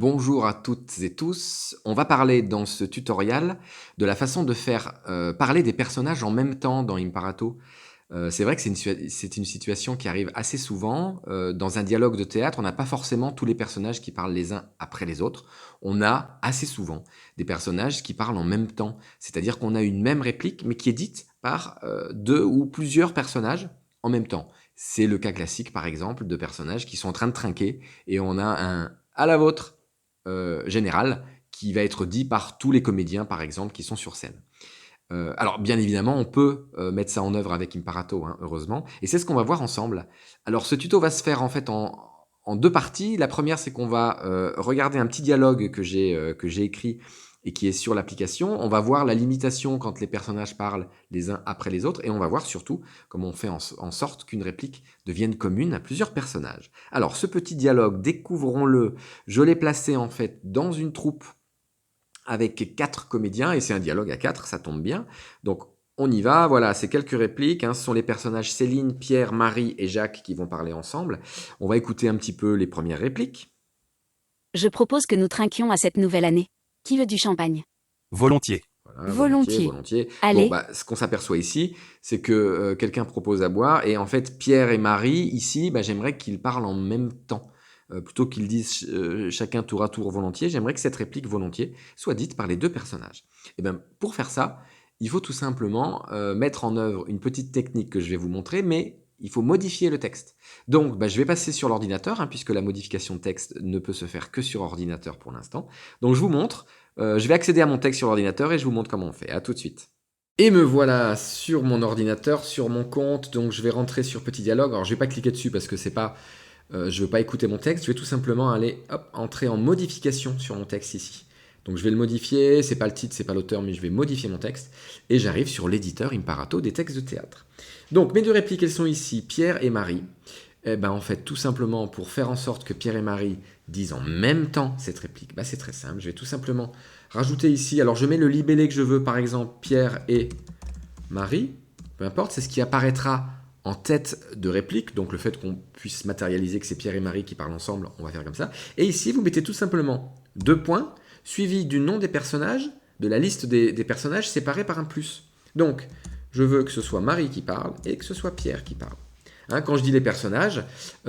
Bonjour à toutes et tous. On va parler dans ce tutoriel de la façon de faire parler des personnages en même temps dans Imparato. C'est vrai que c'est une situation qui arrive assez souvent. Dans un dialogue de théâtre, on n'a pas forcément tous les personnages qui parlent les uns après les autres. On a assez souvent des personnages qui parlent en même temps. C'est-à-dire qu'on a une même réplique, mais qui est dite par deux ou plusieurs personnages en même temps. C'est le cas classique, par exemple, de personnages qui sont en train de trinquer et on a un à la vôtre général qui va être dit par tous les comédiens, par exemple, qui sont sur scène. Alors, bien évidemment, on peut mettre ça en œuvre avec Imparato, hein, heureusement, et c'est ce qu'on va voir ensemble. Alors, ce tuto va se faire en fait en deux parties. La première, c'est qu'on va regarder un petit dialogue que j'ai écrit et qui est sur l'application. On va voir la limitation quand les personnages parlent les uns après les autres, et on va voir surtout comment on fait en sorte qu'une réplique devienne commune à plusieurs personnages. Alors, ce petit dialogue, découvrons-le. Je l'ai placé en fait dans une troupe avec 4 comédiens, et c'est un dialogue à 4, ça tombe bien. Donc on y va, voilà, c'est quelques répliques, hein. Ce sont les personnages Céline, Pierre, Marie et Jacques qui vont parler ensemble. On va écouter un petit peu les premières répliques. Je propose que nous trinquions à cette nouvelle année. Qui veut du champagne? Volontiers. Voilà, volontiers, Volontiers. volontiers. Bon, Allez, bah, ce qu'on s'aperçoit ici, c'est que quelqu'un propose à boire, et en fait, Pierre et Marie, ici, bah, j'aimerais qu'ils parlent en même temps. Plutôt qu'ils disent chacun tour à tour volontiers, j'aimerais que cette réplique volontiers soit dite par les deux personnages. Et ben, pour faire ça, il faut tout simplement mettre en œuvre une petite technique que je vais vous montrer, mais il faut modifier le texte. Donc, bah, je vais passer sur l'ordinateur, hein, puisque la modification de texte ne peut se faire que sur ordinateur pour l'instant. Donc, je vous montre. Je vais accéder à mon texte sur l'ordinateur et je vous montre comment on fait. À tout de suite. Et me voilà sur mon ordinateur, sur mon compte. Donc je vais rentrer sur Petit Dialogue. Alors je vais pas cliquer dessus parce que c'est pas, je veux pas écouter mon texte. Je vais tout simplement aller, hop, entrer en modification sur mon texte ici. Donc je vais le modifier. C'est pas le titre, c'est pas l'auteur, mais je vais modifier mon texte. Et j'arrive sur l'éditeur Imparato des textes de théâtre. Donc mes deux répliques, elles sont ici, Pierre et Marie. Eh ben en fait, tout simplement pour faire en sorte que Pierre et Marie disent en même temps cette réplique, bah, c'est très simple. Je vais tout simplement rajouter ici, alors je mets le libellé que je veux, par exemple Pierre et Marie, peu importe, c'est ce qui apparaîtra en tête de réplique, donc le fait qu'on puisse matérialiser que c'est Pierre et Marie qui parlent ensemble, on va faire comme ça. Et ici, vous mettez tout simplement deux points, suivis du nom des personnages, de la liste des personnages séparés par un plus. Donc, je veux que ce soit Marie qui parle et que ce soit Pierre qui parle. Hein, quand je dis les personnages,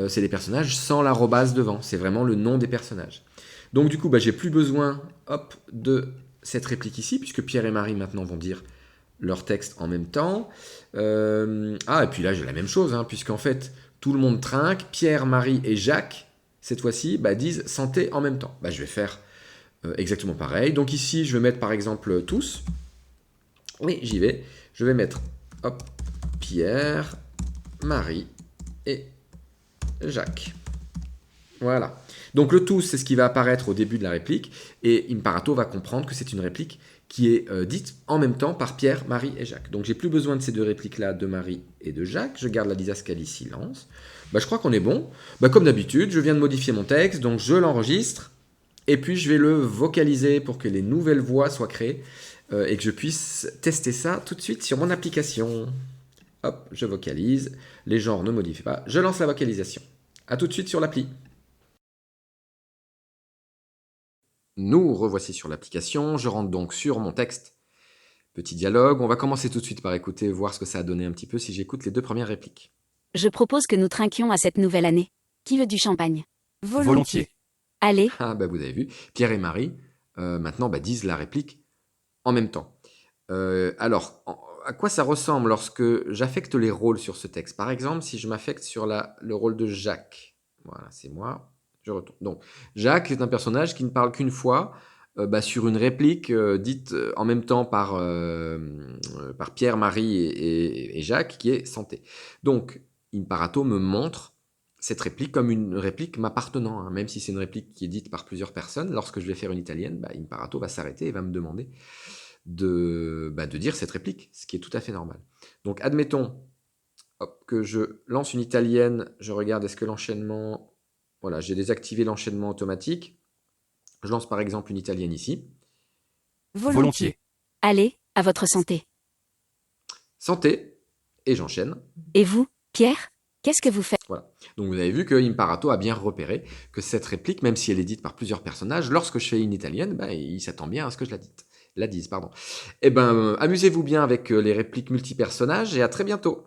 c'est les personnages sans l'arrobase devant, c'est vraiment le nom des personnages. Donc du coup, bah, j'ai plus besoin hop, de cette réplique ici, puisque Pierre et Marie maintenant vont dire leur texte en même temps. Et puis là, j'ai la même chose, hein, puisqu'en fait, tout le monde trinque. Pierre, Marie et Jacques, cette fois-ci, bah, disent santé en même temps. Bah, je vais faire exactement pareil. Donc ici, je vais mettre par exemple tous. Oui, j'y vais. Je vais mettre hop, Pierre, Marie et Jacques. Voilà. Donc le tous, c'est ce qui va apparaître au début de la réplique, et Imparato va comprendre que c'est une réplique qui est dite en même temps par Pierre, Marie et Jacques. Donc j'ai plus besoin de ces deux répliques-là, de Marie et de Jacques. Je garde la didascalie silence. Bah, je crois qu'on est bon. Bah, comme d'habitude, je viens de modifier mon texte, donc je l'enregistre, et puis je vais le vocaliser pour que les nouvelles voix soient créées, et que je puisse tester ça tout de suite sur mon application. Hop, je vocalise, les genres ne modifient pas, je lance la vocalisation. A tout de suite sur l'appli. Nous revoici sur l'application, je rentre donc sur mon texte. Petit dialogue, on va commencer tout de suite par écouter, voir ce que ça a donné un petit peu si j'écoute les deux premières répliques. je propose que nous trinquions à cette nouvelle année. Qui veut du champagne? Volontiers. Volontiers. Allez, Ah bah vous avez vu, Pierre et Marie, maintenant bah, disent la réplique en même temps. À quoi ça ressemble lorsque j'affecte les rôles sur ce texte? Par exemple, si je m'affecte sur le rôle de Jacques. Voilà, c'est moi, je retourne. Donc, Jacques est un personnage qui ne parle qu'une fois, bah, sur une réplique dite en même temps par Pierre, Marie et Jacques, qui est santé. Donc, Imparato me montre cette réplique comme une réplique m'appartenant, hein, même si c'est une réplique qui est dite par plusieurs personnes. Lorsque je vais faire une italienne, bah, Imparato va s'arrêter et va me demander de dire cette réplique, ce qui est tout à fait normal. Donc admettons hop, que je lance une italienne, je regarde est-ce que l'enchaînement, voilà, j'ai désactivé l'enchaînement automatique, je lance par exemple une italienne ici, volontiers. Volontiers. Allez, à votre santé. santé, et j'enchaîne. Et vous, Pierre? Qu'est-ce que vous faites? Voilà. Donc vous avez vu que Imparato a bien repéré que cette réplique, même si elle est dite par plusieurs personnages, lorsque je fais une italienne, bah, il s'attend bien à ce que je la dise. Pardon. Eh ben, amusez-vous bien avec les répliques multi-personnages et à très bientôt.